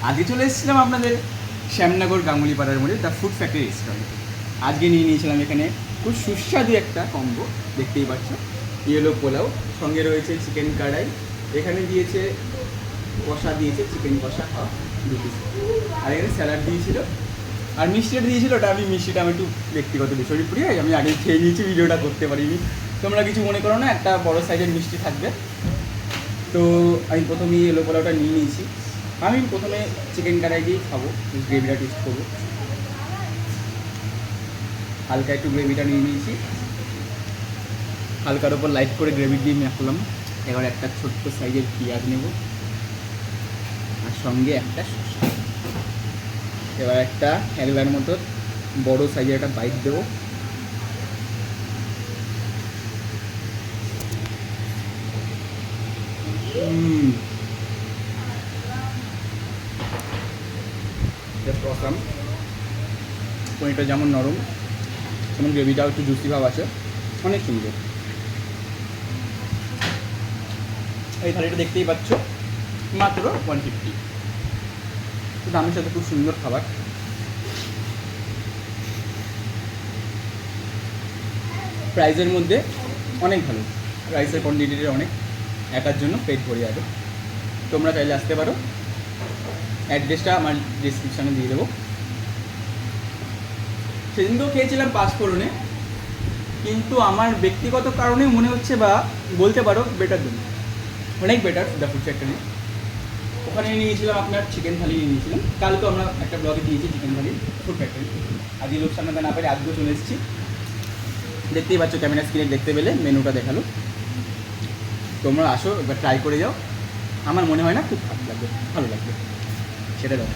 আজকে চলে এসেছিলাম আপনাদের শ্যামনগর গাঙ্গুলিপাড়ার মোড়ে দ্য ফুড ফ্যাক্টরি রেস্টুরেন্ট। আজকে নিয়ে নিয়েছিলাম এখানে খুব সুস্বাদু একটা কম্বো, দেখতেই পাচ্ছ। ইয়েলো পোলাও, সঙ্গে রয়েছে চিকেন কড়াই, এখানে দিয়েছে কষা, দিয়েছে চিকেন কষা দু পিস, আর এখানে স্যালাড দিয়েছিল, আর মিষ্টিটা দিয়েছিল। ওটা আমি মিষ্টিটা আমি একটু ব্যক্তিগত বিষয় প্রিয়, আমি আগে খেয়ে নিয়েছি, ভিডিওটা করতে পারিনি। তোমরা কিছু মনে করো না, একটা বড় সাইজের মিষ্টি থাকবে। তো আমি প্রথমেই ইয়েলো পোলাওটা নিয়ে নিয়েছি। আমি প্রথমে চিকেন কড়াই দিয়ে খাবো, গ্রেভিটা টেস্ট করবো। হালকা একটু গ্রেভিটা নিয়ে নিয়েছি, হালকার ওপর লাইট করে গ্রেভি দিয়ে মাখলাম। এবার একটা ছোট্ট সাইজের পেঁয়াজ নেব, আর সঙ্গে একটা শসা। এবার একটা হেলবার মতো বড় সাইজের একটা বাইট দেবো। অসাম। পনিরটা যেমন নরম, তেমন গ্রেভিটাও একটু জুসি ভাব আছে, অনেক সুন্দর। এই থালিটা দেখতেই পাচ্ছ, মাত্র 150। দামের সাথে খুব সুন্দর খাবার। প্রাইসের মধ্যে অনেক ভালো, রাইসের কোয়ান্টিটিটা অনেক, একার জন্য পেট ভরে যাবে। তোমরা চাইলে আসতে পারো, অ্যাড্রেসটা আমার ডিসক্রিপশানে দিয়ে দেবো। সেদিন তো খেয়েছিলাম পাঁচফোড়নে, কিন্তু আমার ব্যক্তিগত কারণে মনে হচ্ছে, বা বলতে পারো বেটার দেন, অনেক বেটার দ্য ফুড ফ্যাক্টরি। ওখানে নিয়েছিলাম আপনার চিকেন থালি নিয়েছিলাম, কালকে আমরা একটা ব্লগে দিয়েছি চিকেন থালি ফুড ফ্যাক্টরি। আজকে লোক সামনে না পেরে আজকেও চলে এসেছি। দেখতেই পাচ্ছ, ক্যামেরা স্ক্রিনে দেখতে পেলে মেনুটা দেখালো। তোমরা আসো, এবার ট্রাই করে যাও। আমার মনে হয় না খুব খারাপ লাগবে, ভালো লাগবে, সেটা দাও।